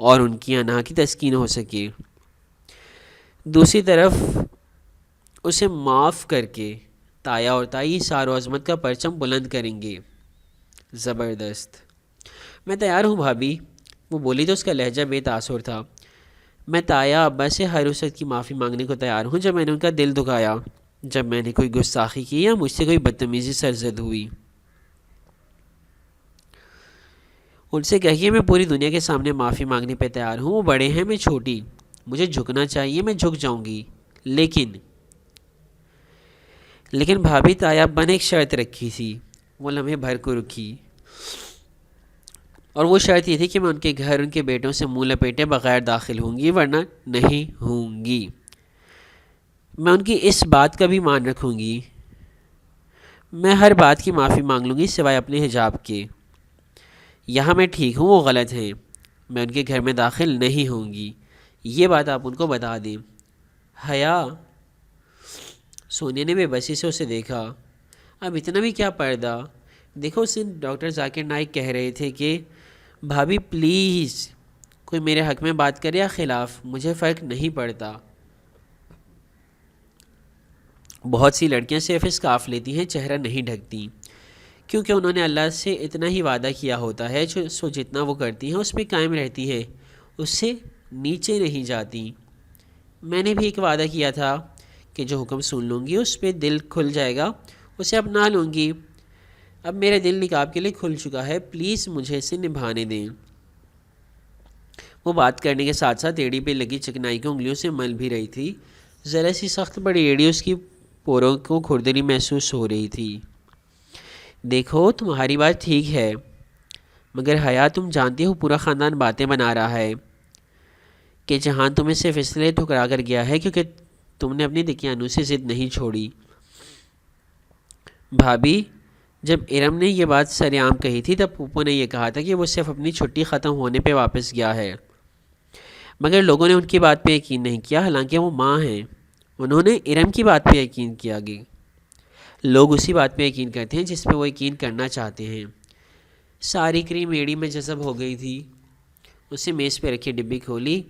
اور ان کی انا کی تسکین ہو سکے۔ دوسری طرف اسے معاف کر کے تایا اور تائی سار و عظمت کا پرچم بلند کریں گے۔ زبردست۔ میں تیار ہوں بھابھی، وہ بولی تو اس کا لہجہ بے تاثر تھا۔ میں تایا ابا سے ہر اس وقت کی معافی مانگنے کو تیار ہوں جب میں نے ان کا دل دکھایا، جب میں نے کوئی گستاخی کی یا مجھ سے کوئی بدتمیزی سرزد ہوئی۔ ان سے کہیے میں پوری دنیا کے سامنے معافی مانگنے پہ تیار ہوں۔ وہ بڑے ہیں، میں چھوٹی، مجھے جھکنا چاہیے، میں جھک جاؤں گی، لیکن بھابھی، تایا ابا نے ایک شرط رکھی تھی۔ وہ لمحے بھر کو رکی، اور وہ شرط یہ تھی کہ میں ان کے گھر ان کے بیٹوں سے منہ لپیٹے بغیر داخل ہوں گی، ورنہ نہیں ہوں گی۔ میں ان کی اس بات کا بھی مان رکھوں گی۔ میں ہر بات کی معافی مانگ لوں گی سوائے اپنے حجاب کے۔ یہاں میں ٹھیک ہوں، وہ غلط ہیں۔ میں ان کے گھر میں داخل نہیں ہوں گی، یہ بات آپ ان کو بتا دیں۔ حیا، سونیا نے بے بسی سے اسے دیکھا۔ اب اتنا بھی کیا پردہ؟ دیکھو، اس دن ڈاکٹر ذاکر نائک کہہ رہے تھے کہ بھابھی پلیز، کوئی میرے حق میں بات کرے یا خلاف، مجھے فرق نہیں پڑتا۔ بہت سی لڑکیاں صرف اسکارف لیتی ہیں، چہرہ نہیں ڈھکتی، کیونکہ انہوں نے اللہ سے اتنا ہی وعدہ کیا ہوتا ہے، سو جتنا وہ کرتی ہیں اس پہ قائم رہتی ہیں، اس سے نیچے نہیں جاتی۔ میں نے بھی ایک وعدہ کیا تھا کہ جو حکم سن لوں گی اس پہ دل کھل جائے گا، اسے اپنا لوں گی۔ اب میرا دل نکاب کے لیے کھل چکا ہے، پلیز مجھے اسے نبھانے دیں۔ وہ بات کرنے کے ساتھ ساتھ ایڑی پہ لگی چکنائی کو انگلیوں سے مل بھی رہی تھی۔ ذرا سی سخت بڑی ایڑی اس کی پوروں کو کھردری محسوس ہو رہی تھی۔ دیکھو تمہاری بات ٹھیک ہے، مگر حیا تم جانتی ہو پورا خاندان باتیں بنا رہا ہے کہ جہان تمہیں صرف اس لیے ٹھکرا کر گیا ہے کیونکہ تم نے اپنی دکیانو سے ضد نہیں چھوڑی۔ بھابھی، جب ارم نے یہ بات سریعام کہی تھی تب پھوپھو نے یہ کہا تھا کہ وہ صرف اپنی چھٹی ختم ہونے پہ واپس گیا ہے، مگر لوگوں نے ان کی بات پہ یقین نہیں کیا، حالانکہ وہ ماں ہیں۔ انہوں نے ارم کی بات پہ یقین کیا گیا۔ لوگ اسی بات پہ یقین کرتے ہیں جس پہ وہ یقین کرنا چاہتے ہیں۔ ساری کریم ایڑی میں جذب ہو گئی تھی۔ اسے میز پہ رکھی ڈبی کھولی،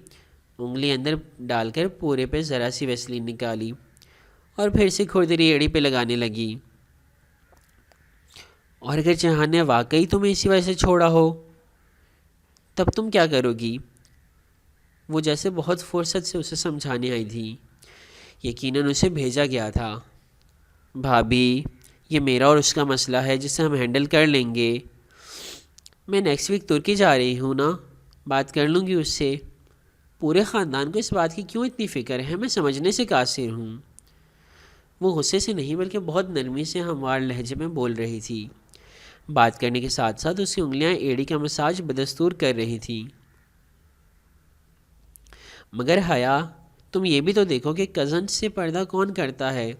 انگلی اندر ڈال کر پورے پہ ذرا سی ویسلین نکالی اور پھر سے کھردری ایڑی پہ لگانے لگی۔ اور اگر جہان نے واقعی تمہیں اسی وجہ سے چھوڑا ہو تب تم کیا کرو گی؟ وہ جیسے بہت فرصت سے اسے سمجھانے آئی تھی۔ یقیناً اسے بھیجا گیا تھا۔ بھابھی، یہ میرا اور اس کا مسئلہ ہے جسے ہم ہینڈل کر لیں گے۔ میں نیکسٹ ویک ترکی جا رہی ہوں نا، بات کر لوں گی اس سے۔ پورے خاندان کو اس بات کی کیوں اتنی فکر ہے؟ میں سمجھنے سے قاصر ہوں۔ وہ غصے سے نہیں بلکہ بہت نرمی سے ہموار لہجے میں بول رہی تھی۔ بات کرنے کے ساتھ ساتھ اس کی انگلیاں ایڑی کا مساج بدستور کر رہی تھیں۔ مگر حیا، تم یہ بھی تو دیکھو کہ کزن سے پردہ کون کرتا ہے۔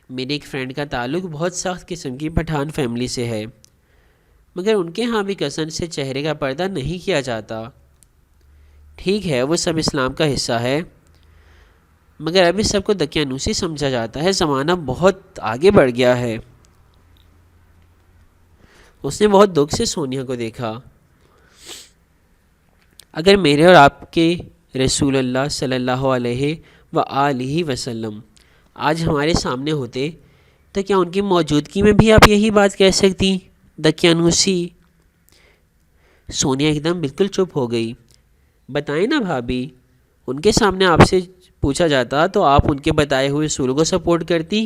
میری ایک فرینڈ کا تعلق بہت سخت قسم کی پٹھان فیملی سے ہے، مگر ان کے ہاں بھی کزن سے چہرے کا پردہ نہیں کیا جاتا۔ ٹھیک ہے وہ سب اسلام کا حصہ ہے، مگر اب اس سب کو دقیانوسی سمجھا جاتا ہے۔ زمانہ بہت آگے بڑھ گیا ہے۔ اس نے بہت دکھ سے سونیا کو دیکھا۔ اگر میرے اور آپ کے رسول اللہ صلی اللہ علیہ وآلہ وسلم آج ہمارے سامنے ہوتے تو کیا ان کی موجودگی میں بھی آپ یہی بات کہہ سکتی؟ دقیانوسی۔ سونیا ایک دم بالکل چپ ہو گئی۔ بتائیں نا بھابھی، ان کے سامنے آپ سے پوچھا جاتا تو آپ ان کے بتائے ہوئے اصولوں کو سپورٹ کرتی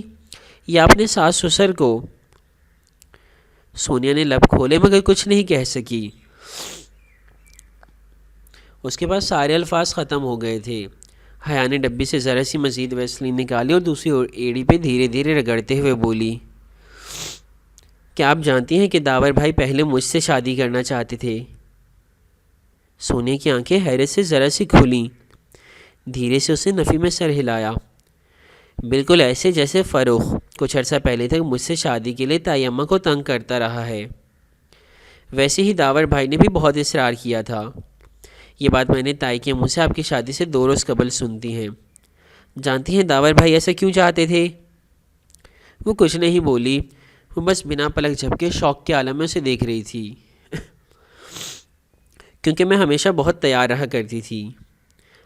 یا اپنے ساس سسر کو؟ سونیا نے لب کھولے مگر کچھ نہیں کہہ سکی۔ اس کے پاس سارے الفاظ ختم ہو گئے تھے۔ حیا نے ڈبی سے ذرا سی مزید ویسلین نکالی اور دوسری ایڑی پہ دھیرے دھیرے رگڑتے ہوئے بولی، کیا آپ جانتی ہیں کہ داور بھائی پہلے مجھ سے شادی کرنا چاہتے تھے؟ سونے کی آنکھیں حیرت سے ذرا سی کھلیں۔ دھیرے سے اسے نفی میں سر ہلایا، بالکل ایسے جیسے فروخ کچھ عرصہ پہلے تک مجھ سے شادی کے لیے تائی اماں کو تنگ کرتا رہا ہے، ویسے ہی داور بھائی نے بھی بہت اصرار کیا تھا۔ یہ بات میں نے تائی کے منہ سے آپ کی شادی سے 2 روز قبل سنتی ہیں۔ جانتی ہیں داور بھائی ایسا کیوں چاہتے تھے؟ وہ کچھ نہیں بولی، وہ بس بنا پلک جھپکے شوق کے عالم میں اسے دیکھ رہی تھی۔ کیونکہ میں ہمیشہ بہت تیار رہا کرتی تھی،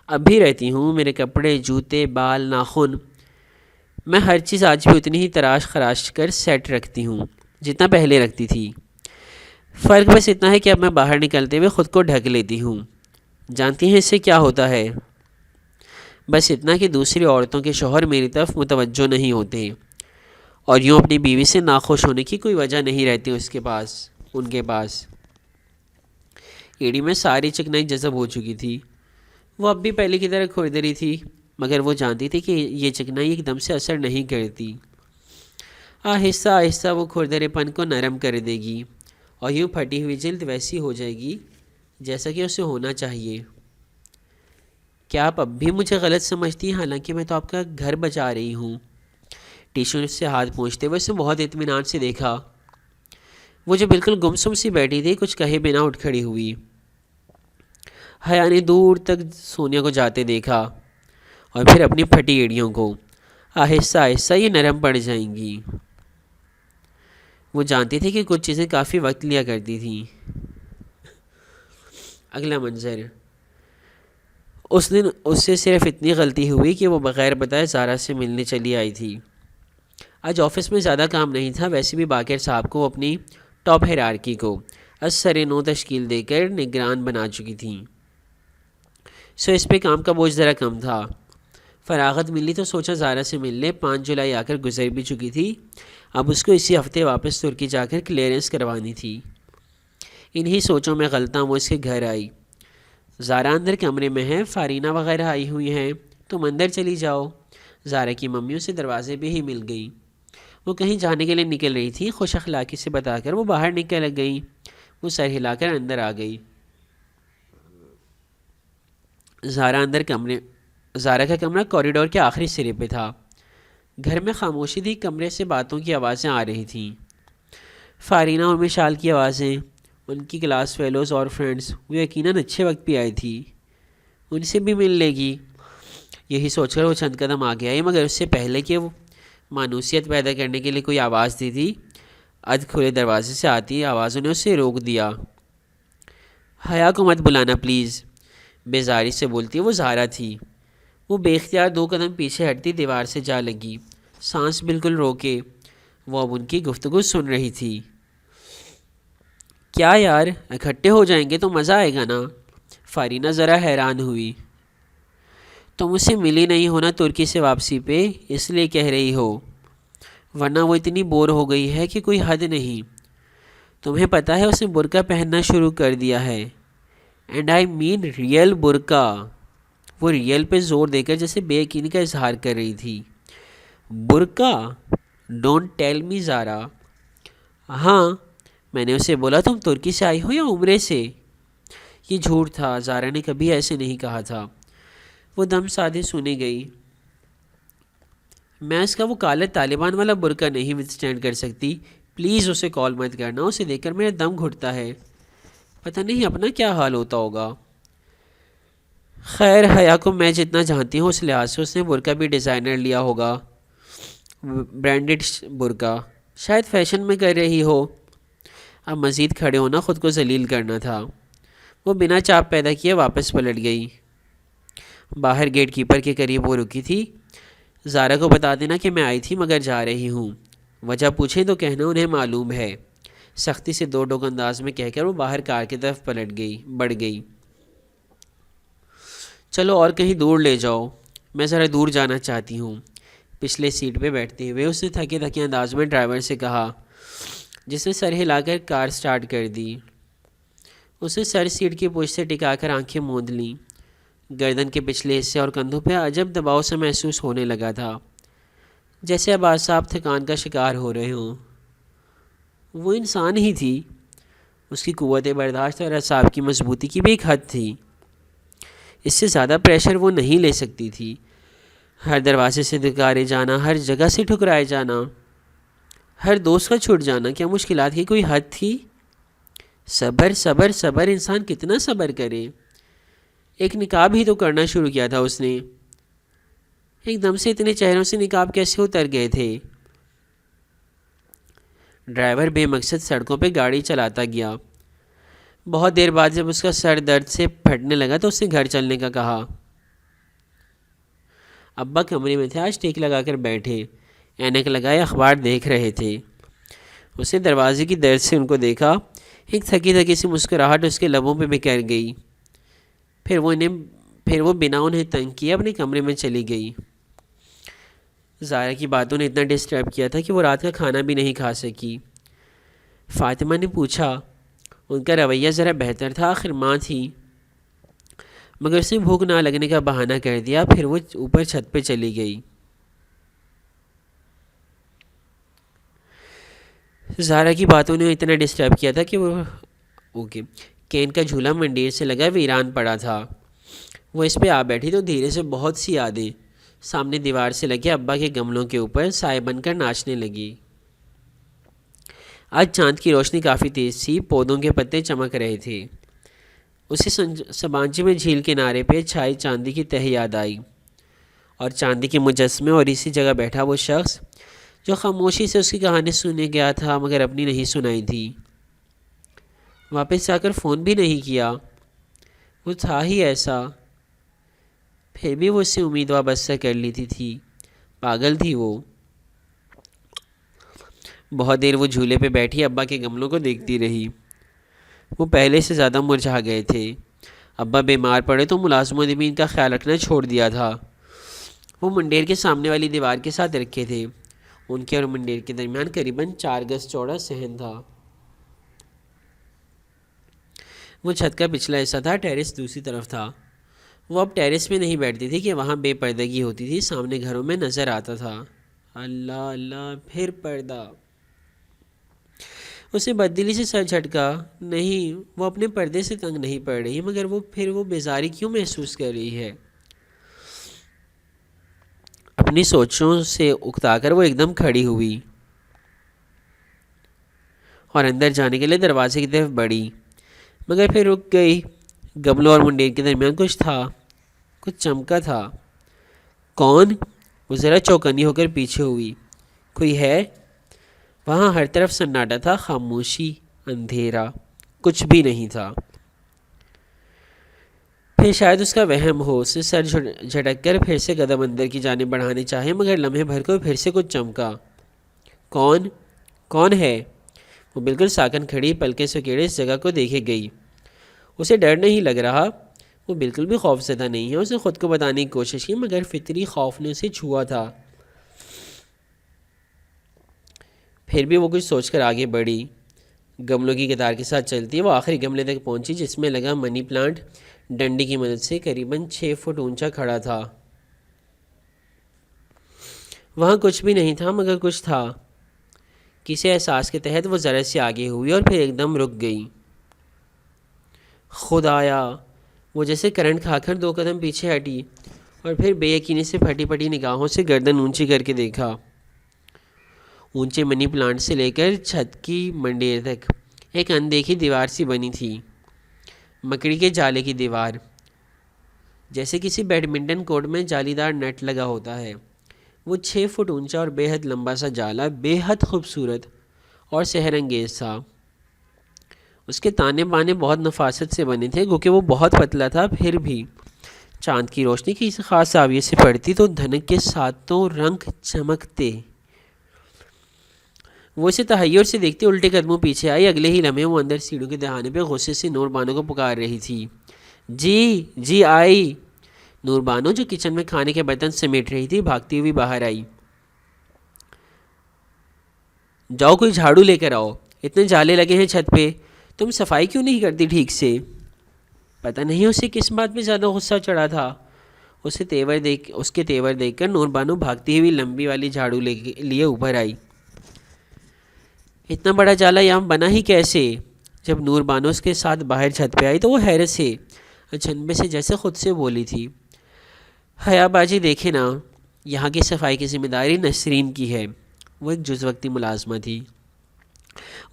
اب بھی رہتی ہوں۔ میرے کپڑے، جوتے، بال، ناخن، میں ہر چیز آج بھی اتنی ہی تراش خراش کر سیٹ رکھتی ہوں جتنا پہلے رکھتی تھی۔ فرق بس اتنا ہے کہ اب میں باہر نکلتے ہوئے خود کو ڈھک لیتی ہوں۔ جانتی ہیں اس سے کیا ہوتا ہے؟ بس اتنا کہ دوسری عورتوں کے شوہر میری طرف متوجہ نہیں ہوتے، اور یوں اپنی بیوی سے ناخوش ہونے کی کوئی وجہ نہیں رہتی ان کے پاس۔ ایڑی میں ساری چکنائی جذب ہو چکی تھی۔ وہ اب بھی پہلے کی طرح کھردری تھی، مگر وہ جانتی تھی کہ یہ چکنائی ایک دم سے اثر نہیں کرتی۔ آہستہ آہستہ وہ کھردرے پن کو نرم کر دے گی اور یوں پھٹی ہوئی جلد ویسی ہو جائے گی جیسا کہ اسے ہونا چاہیے۔ کیا آپ اب بھی مجھے غلط سمجھتی ہیں؟ حالانکہ میں تو آپ کا گھر بچا رہی ہوں۔ ٹیشو سے ہاتھ پوچھتے ہوئے اسے بہت اطمینان سے دیکھا۔ وہ جو بالکل گمسم سی بیٹھی تھی کچھ کہے بنا اٹھ کھڑی ہوئی۔ حیا نے دور تک سونیا کو جاتے دیکھا اور پھر اپنی پھٹی ایڑیوں کو۔ آہستہ آہستہ یہ نرم پڑ جائیں گی۔ وہ جانتی تھی کہ کچھ چیزیں کافی وقت لیا کرتی تھیں۔ اگلا منظر، اس دن اس سے صرف اتنی غلطی ہوئی کہ وہ بغیر بتائے زارا سے ملنے چلی آئی تھی۔ آج آفس میں زیادہ کام نہیں تھا، ویسے بھی باقر صاحب کو اپنی ٹاپ ہیرارکی کو از سر نو تشکیل دے کر نگران بنا چکی تھیں، سو اس پہ کام کا بوجھ ذرا کم تھا۔ فراغت ملی تو سوچا زارا سے مل لے۔ 5 جولائی آ کر گزر بھی چکی تھی، اب اس کو اسی ہفتے واپس ترکی جا کر کلیئرنس کروانی تھی۔ انہی سوچوں میں غلطاں وہ اس کے گھر آئی۔ زارا اندر کمرے میں ہے، فارینہ وغیرہ آئی ہوئی ہیں، تم اندر چلی جاؤ۔ زارا کی ممی اسے دروازے پہ ہی مل گئی۔ وہ کہیں جانے کے لیے نکل رہی تھی، خوش اخلاقی سے بتا کر وہ باہر نکل گئی۔ وہ سر ہلا کر اندر آ گئی۔ زارا کا کمرہ کوریڈور کے آخری سرے پہ تھا۔ گھر میں خاموشی تھی، کمرے سے باتوں کی آوازیں آ رہی تھیں، فارینہ اور مشال کی آوازیں، ان کی کلاس فیلوز اور فرینڈز۔ وہ یقیناً اچھے وقت پہ آئی تھی، ان سے بھی مل لے گی۔ یہی سوچ کر وہ چند قدم آگے آئی، مگر اس سے پہلے کہ وہ مانوسیت پیدا کرنے کے لیے کوئی آواز دی تھی، ادھ کھلے دروازے سے آتی آوازوں نے اسے روک دیا۔ حیا کو مت بلانا پلیز، بیزاری سے بولتی وہ زارا تھی۔ وہ بے اختیار 2 قدم پیچھے ہٹتی دیوار سے جا لگی، سانس بالکل روکے۔ وہ اب ان کی گفتگو سن رہی تھی۔ کیا یار، اکٹھے ہو جائیں گے تو مزہ آئے گا نا؟ فارینہ ذرا حیران ہوئی۔ تم اسے ملی نہیں ہونا ترکی سے واپسی پہ، اس لیے کہہ رہی ہو، ورنہ وہ اتنی بور ہو گئی ہے کہ کوئی حد نہیں۔ تمہیں پتہ ہے اس نے برقع پہننا شروع کر دیا ہے، اینڈ آئی مین ریئل برقع۔ وہ ریئل پہ زور دے کر جیسے بے یقینی کا اظہار کر رہی تھی۔ برقع؟ ڈونٹ ٹیل می زارا۔ ہاں، میں نے اسے بولا تم ترکی سے آئی ہو یا عمرے سے؟ یہ جھوٹ تھا، زارا نے کبھی ایسے نہیں کہا تھا۔ وہ دم سادے سنے گئی۔ میں اس کا وہ کالا طالبان والا برقع نہیں وتھسٹینڈ کر سکتی، پلیز اسے کال مت کرنا، اسے دیکھ کر میرا دم گھٹتا ہے، پتہ نہیں اپنا کیا حال ہوتا ہوگا۔ خیر، حیا کو میں جتنا جانتی ہوں اس لحاظ سے اس نے برقع بھی ڈیزائنر لیا ہوگا، برانڈڈ برقع، شاید فیشن میں کر رہی ہو۔ اب مزید کھڑے ہونا خود کو ذلیل کرنا تھا۔ وہ بنا چاپ پیدا کیے واپس پلٹ گئی۔ باہر گیٹ کیپر کے قریب وہ رکی تھی۔ زارا کو بتا دینا کہ میں آئی تھی مگر جا رہی ہوں، وجہ پوچھیں تو کہنا انہیں معلوم ہے۔ سختی سے 2 ٹوک انداز میں کہہ کر وہ باہر کار کی طرف بڑھ گئی۔ چلو اور کہیں دور لے جاؤ، میں ذرا دور جانا چاہتی ہوں۔ پچھلے سیٹ پہ بیٹھتے ہوئے اس نے تھکے تھکے انداز میں ڈرائیور سے کہا، جس نے سر ہلا کر کار سٹارٹ کر دی۔ اس نے سر سیٹ کی پشت سے ٹکا کر آنکھیں موند لیں۔ گردن کے پچھلے حصے اور کندھوں پہ عجب دباؤ سے محسوس ہونے لگا تھا، جیسے اب اعصاب تھکان کا شکار ہو رہے ہوں۔ وہ انسان ہی تھی، اس کی قوت برداشت اور اعصاب کی مضبوطی کی بھی ایک حد تھی، اس سے زیادہ پریشر وہ نہیں لے سکتی تھی۔ ہر دروازے سے دھکارے جانا، ہر جگہ سے ٹھکرائے جانا، ہر دوست کا چھوٹ جانا، کیا مشکلات کی کوئی حد تھی؟ صبر صبر صبر، انسان کتنا صبر کرے؟ ایک نقاب ہی تو کرنا شروع کیا تھا اس نے، ایک دم سے اتنے چہروں سے نقاب کیسے اتر گئے تھے؟ ڈرائیور بے مقصد سڑکوں پہ گاڑی چلاتا گیا۔ بہت دیر بعد جب اس کا سر درد سے پھٹنے لگا تو اس نے گھر چلنے کا کہا۔ ابا کمرے میں تھے، آج ٹیک لگا کر بیٹھے، اینک لگائے اخبار دیکھ رہے تھے۔ اس نے دروازے کی درد سے ان کو دیکھا، ایک تھکی تھکی سی مسکراہٹ اس کے لبوں پہ بکھر گئی۔ پھر وہ بنا انہیں تنگ کیے اپنے کمرے میں چلی گئی۔ زارا کی باتوں نے اتنا ڈسٹرب کیا تھا کہ وہ رات کا کھانا بھی نہیں کھا سکی۔ فاطمہ نے پوچھا، ان کا رویہ ذرا بہتر تھا، آخر ماں تھی، مگر اس نے بھوک نہ لگنے کا بہانہ کر دیا۔ پھر وہ اوپر چھت پہ چلی گئی۔ زارا کی باتوں نے اتنا ڈسٹرب کیا تھا کہ کین کا جھولا منڈیر سے لگا ویران پڑا تھا۔ وہ اس پہ آ بیٹھی تو دھیرے سے بہت سی یادیں سامنے دیوار سے لگے ابا کے گملوں کے اوپر سائے بن کر ناچنے لگی۔ آج چاند کی روشنی کافی تیز تھی، پودوں کے پتے چمک رہے تھے۔ اسے سبانچی میں جھیل کنارے پہ چھائی چاندی کی تہ یاد آئی، اور چاندی کے مجسمے اور اسی جگہ بیٹھا وہ شخص جو خاموشی سے اس کی کہانی سننے گیا تھا مگر اپنی نہیں سنائی تھی۔ واپس جا کر فون بھی نہیں کیا، وہ تھا ہی ایسا، پھر بھی وہ اس سے امید وابستہ کر لیتی تھی، پاگل تھی وہ۔ بہت دیر وہ جھولے پہ بیٹھی ابا کے گملوں کو دیکھتی رہی۔ وہ پہلے سے زیادہ مرجھا گئے تھے۔ ابا بیمار پڑے تو ملازموں نے بھی ان کا خیال رکھنا چھوڑ دیا تھا۔ وہ منڈیر کے سامنے والی دیوار کے ساتھ رکھے تھے، ان کے اور منڈیر کے درمیان قریباً 4 گز چوڑا صحن تھا۔ وہ چھت کا پچھلا حصہ تھا، ٹیرس دوسری طرف تھا۔ وہ اب ٹیرس میں نہیں بیٹھتی تھی کہ وہاں بے پردگی ہوتی تھی، سامنے گھروں میں نظر آتا تھا۔ اللہ اللہ، پھر پردہ! اسے بددلی سے سر جھٹکا۔ نہیں، وہ اپنے پردے سے تنگ نہیں پڑ رہی، مگر وہ بیزاری کیوں محسوس کر رہی ہے؟ اپنی سوچوں سے اکتا کر وہ ایک دم کھڑی ہوئی اور اندر جانے کے لیے دروازے کی طرف بڑھی، مگر پھر رک گئی۔ گملوں اور منڈیر کے درمیان کچھ تھا، کچھ چمکا تھا۔ کون؟ وہ ذرا چوکنی ہو کر پیچھے ہوئی۔ کوئی ہے؟ وہاں ہر طرف سناٹا تھا، خاموشی، اندھیرا، کچھ بھی نہیں تھا۔ پھر شاید اس کا وہم ہو، اسے سر جھٹک کر پھر سے قدم اندر کی جانب بڑھانے چاہے، مگر لمحے بھر کو پھر سے کچھ چمکا۔ کون؟ کون ہے؟ وہ بالکل ساکن کھڑی، پلکیں سکیڑے اس جگہ کو دیکھے گئی۔ اسے ڈر نہیں لگ رہا، وہ بالکل بھی خوف زدہ نہیں ہے۔ اسے خود کو بتانے کی کوشش کی، مگر فطری خوف نے اسے چھوا تھا۔ پھر بھی وہ کچھ سوچ کر آگے بڑھی، گملوں کی قطار کے ساتھ چلتی۔ وہ آخری گملے تک پہنچی جس میں لگا منی پلانٹ ڈنڈی کی مدد سے قریباً 6 فٹ اونچا کھڑا تھا۔ وہاں کچھ بھی نہیں تھا، مگر کچھ تھا۔ کسی احساس کے تحت وہ ذرا سی آگے ہوئی اور پھر ایک دم رک گئی۔ خدایا! وہ جیسے کرنٹ کھا کر 2 قدم پیچھے ہٹی اور پھر بے یقینی سے پھٹی پھٹی نگاہوں سے گردن اونچی کر کے دیکھا۔ اونچے منی پلانٹ سے لے کر چھت کی منڈیر تک ایک اندیکھی دیوار سی بنی تھی، مکڑی کے جالے کی دیوار، جیسے کسی بیڈمنٹن کورٹ میں جالی دار نیٹ لگا ہوتا ہے۔ وہ 6 فٹ اونچا اور بے حد لمبا سا جالا بے حد خوبصورت اور سحر انگیز تھا۔ اس کے تانے بانے بہت نفاست سے بنے تھے، گوکہ وہ بہت پتلا تھا، پھر بھی چاند کی روشنی کسی خاص زاویے سے پڑتی تو دھنک کے ساتوں رنگ چمکتے۔ وہ اسے تحیر سے دیکھتے الٹے قدموں پیچھے آئی۔ اگلے ہی لمحے وہ اندر سیڑھیوں کے دہانے پہ غصے سے نور بانو کو پکار رہی تھی۔ جی جی آئی! نور بانو جو کچن میں کھانے کے برتن سمیٹ رہی تھی بھاگتی ہوئی باہر آئی۔ جاؤ کوئی جھاڑو لے کر آؤ، اتنے جالے لگے ہیں چھت پہ، تم صفائی کیوں نہیں کرتی ٹھیک سے؟ پتہ نہیں اسے کس بات پہ زیادہ غصہ چڑھا تھا۔ اس کے تیور دیکھ کر نور بانو بھاگتی ہوئی لمبی والی جھاڑو لیے اوپر آئی۔ اتنا بڑا جالا یہاں بنا ہی کیسے؟ جب نور بانو اس کے ساتھ باہر چھت پہ آئی تو وہ حیرت سے، اچنبے سے جیسے خود سے بولی تھی، حیا باجی دیکھے نا، یہاں کی صفائی کی ذمہ داری نسرین کی ہے۔ وہ ایک جز وقتی ملازمہ تھی،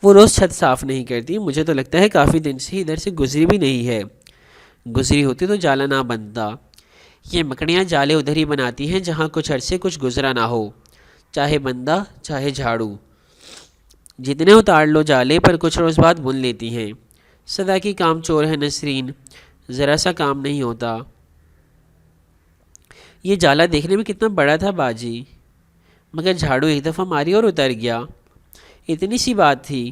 وہ روز چھت صاف نہیں کرتی۔ مجھے تو لگتا ہے کافی دن سے ادھر سے گزری بھی نہیں ہے، گزری ہوتی تو جالا نہ بنتا۔ یہ مکڑیاں جالے ادھر ہی بناتی ہیں جہاں کچھ عرصے کچھ گزرا نہ ہو، چاہے بندہ چاہے جھاڑو۔ جتنے اتار لو جالے پر کچھ روز بعد بن لیتی ہیں۔ سدا کی کام چور ہے نسرین، ذرا سا کام نہیں ہوتا۔ یہ جالا دیکھنے میں کتنا بڑا تھا باجی، مگر جھاڑو ایک دفعہ ماری اور اتر گیا، اتنی سی بات تھی۔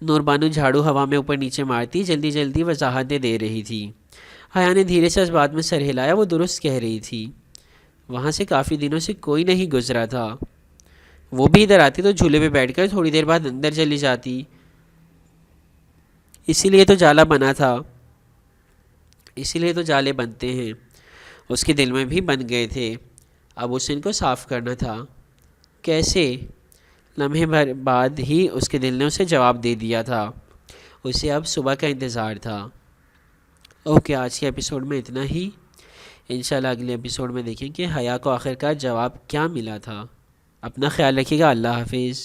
نور بانو جھاڑو ہوا میں اوپر نیچے مارتی جلدی جلدی وضاحتیں دے رہی تھی۔ حیا نے دھیرے سے اس بات میں سر ہلایا، وہ درست کہہ رہی تھی، وہاں سے کافی دنوں سے کوئی نہیں گزرا تھا۔ وہ بھی ادھر آتی تو جھولے پہ بیٹھ کر تھوڑی دیر بعد اندر چلی جاتی، اسی لیے تو جالا بنا تھا، اسی لیے تو جالے بنتے ہیں۔ اس کے دل میں بھی بن گئے تھے، اب اسے ان کو صاف کرنا تھا۔ کیسے؟ لمحے بھر بعد ہی اس کے دل نے اسے جواب دے دیا تھا، اسے اب صبح کا انتظار تھا۔ اوکے، آج کے ایپیسوڈ میں اتنا ہی۔ انشاءاللہ اگلے ایپیسوڈ میں دیکھیں کہ حیا کو آخر کار جواب کیا ملا تھا۔ اپنا خیال رکھیے گا، اللہ حافظ۔